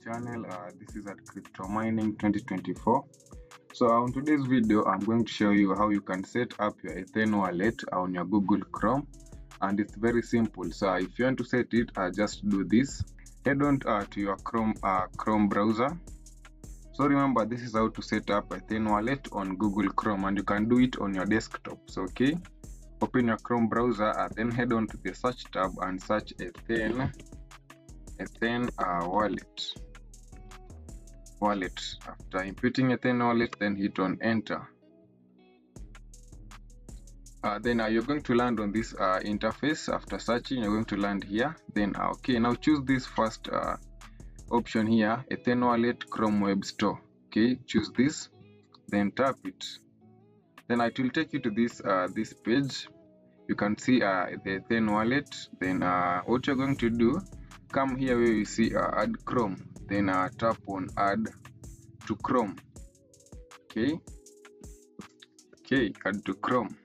channel. This is at Crypto Mining 2024. So on today's video, I'm going to show you how you can set up your Athene wallet on your Google Chrome, and it's very simple. So if you want to set it, just do this. Head on to your Chrome browser. So remember, this is how to set up Athene wallet on Google Chrome, and you can do it on your desktop. So okay, open your Chrome browser and then head on to the search tab and search Athene wallet. After inputting Athene wallet, then hit on enter. Then you're going to land on this interface. After searching, you're going to land here. Then okay, now choose this first option here, Athene wallet Chrome web store. Okay, choose this, then tap it. Then it will take you to this this page. You can see the Athene wallet. Then what you're going to do, come here where you see add Chrome, then tap on add to Chrome. Okay, add to Chrome.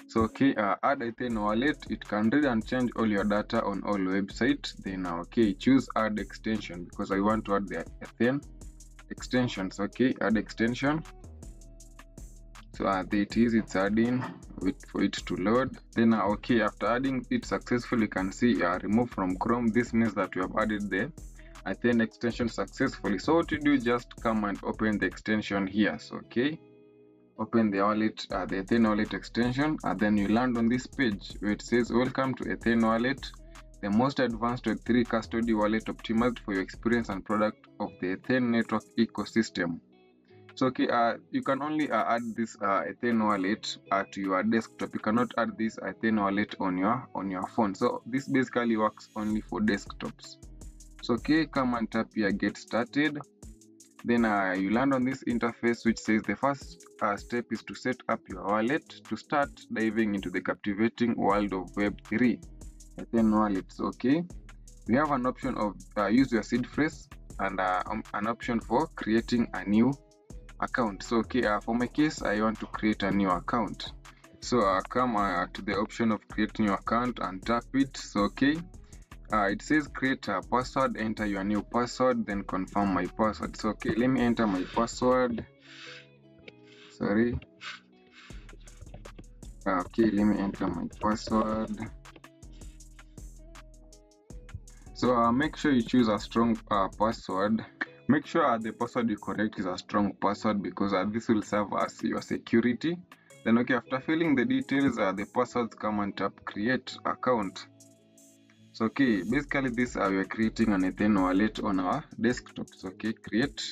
So okay, add Athene wallet. It can read and change all your data on all websites. Then okay, choose add extension because I want to add the Athene extensions. Okay, add extension. So there it is, it's adding. Wait for it to load. Then okay, after adding it successfully, you can see remove from Chrome. This means that we have added the Athene extension successfully. So what you do, just come and open the extension here. So okay, open the wallet, the Athene wallet extension, and then you land on this page where it says welcome to Athene wallet, the most advanced Web3 custody wallet optimized for your experience and product of the Athene network ecosystem. So okay, you can only add this Athene wallet to your desktop. You cannot add this Athene wallet on your phone. So this basically works only for desktops. So okay, come and tap here get started. Then you land on this interface which says the first step is to set up your wallet to start diving into the captivating world of Web3 Athene wallets. Okay, we have an option of use your seed phrase and an option for creating a new account. So okay, for my case, I want to create a new account. So come to the option of creating your account and tap it. So okay, it says create a password, enter your new password, then confirm my password. So okay, let me enter my password. Sorry. Okay, let me enter my password. So make sure you choose a strong password. Make sure the password you correct is a strong password because this will serve as your security. Then okay, after filling the details, the passwords, come and tap create account. So okay, basically this we are creating an Athene wallet on our desktop. So okay, create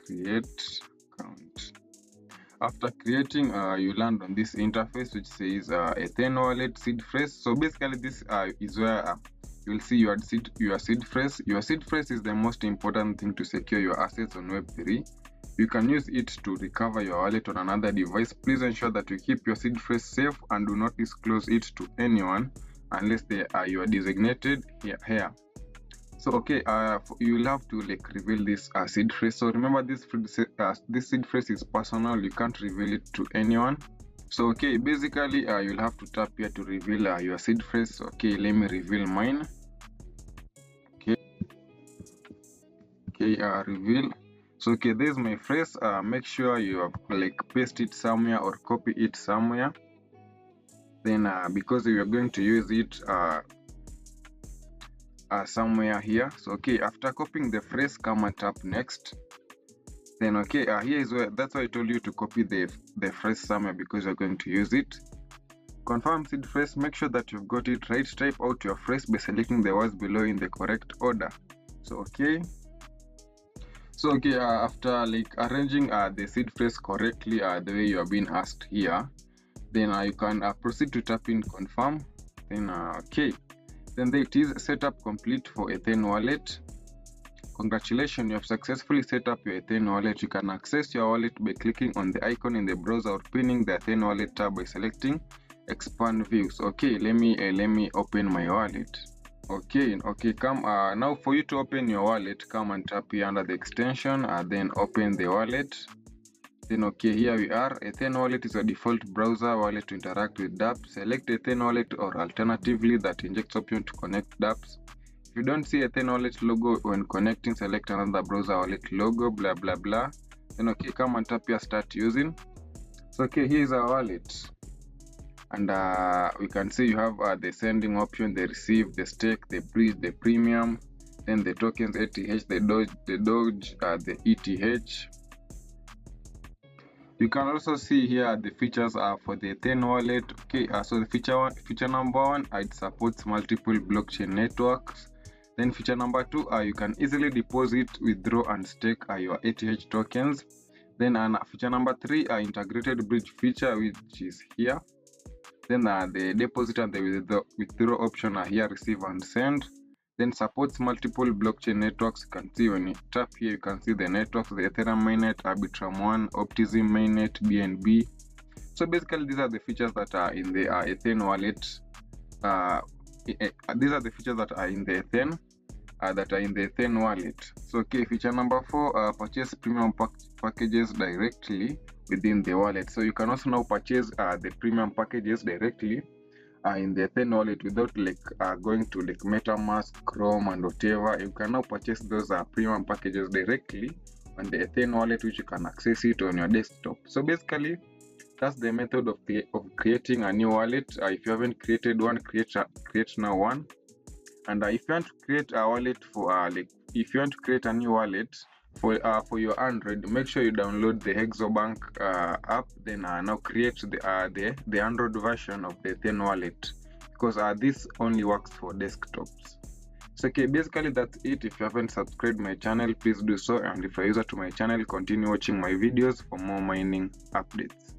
account. After creating, you land on this interface which says Athene wallet seed phrase. So basically this is where you'll see your seed phrase. Your seed phrase is the most important thing to secure your assets on Web3. You can use it to recover your wallet on another device. Please ensure that you keep your seed phrase safe and do not disclose it to anyone unless you are designated here. So okay, you'll have to reveal this seed phrase. So remember, this seed phrase is personal. You can't reveal it to anyone. So okay, basically you'll have to tap here to reveal your seed phrase. So, okay, let me reveal mine. Okay, reveal. So okay, there's my phrase. Make sure you have paste it somewhere or copy it somewhere. Then because we are going to use it somewhere here. So okay, after copying the phrase, come and tap next. Then okay, here is where, that's why I told you to copy the phrase somewhere because you're going to use it. Confirm seed phrase. Make sure that you've got it right. Type out your phrase by selecting the words below in the correct order. So okay. So okay, after arranging the seed phrase correctly, the way you have been asked here, then you can proceed to tap in confirm. Then okay, then there it is, setup complete for Athene wallet. Congratulations, you have successfully set up your Athene wallet. You can access your wallet by clicking on the icon in the browser or pinning the Athene wallet tab by selecting expand views. Okay, let me open my wallet. Okay, come now for you to open your wallet, come and tap here under the extension and then open the wallet. Then okay, here we are. Athene wallet is a default browser wallet to interact with dApps. Select Athene wallet or alternatively that injects option to connect dApps. If you don't see Athene wallet logo when connecting, select another browser wallet logo, blah blah blah. Then okay, come and tap here start using. So okay, here is our wallet, and we can see you have the sending option, the receive, the stake, the bridge, the premium, then the tokens ATH, the Doge, the ETH. You can also see here the features for the Athene wallet. Okay, so the feature number one, it supports multiple blockchain networks. Then feature number two, you can easily deposit, withdraw, and stake your ATH tokens. Then feature number three, integrated bridge feature, which is here. Then the deposit and the withdraw option are here, receive and send. Then supports multiple blockchain networks. You can see when you tap here, you can see the networks: the Ethereum mainnet, Arbitrum One, Optimism mainnet, BNB. So basically, these are the features that are in the Athene wallet. These are the features that are in the Athene wallet. So okay, feature number four, purchase premium packages directly within the wallet. So you can also now purchase the premium packages directly in the Athene wallet without going to MetaMask, Chrome, and whatever. You can now purchase those premium packages directly on the Athene wallet, which you can access it on your desktop. So basically, that's the method of creating a new wallet. If you haven't created one, create now one. And if you want to create a wallet for if you want to create a new wallet for your Android, make sure you download the Hexobank app. Then now create the Android version of the Athene wallet, because this only works for desktops. So okay, basically that's it. If you haven't subscribed my channel, please do so, and if you're a user to my channel, continue watching my videos for more mining updates.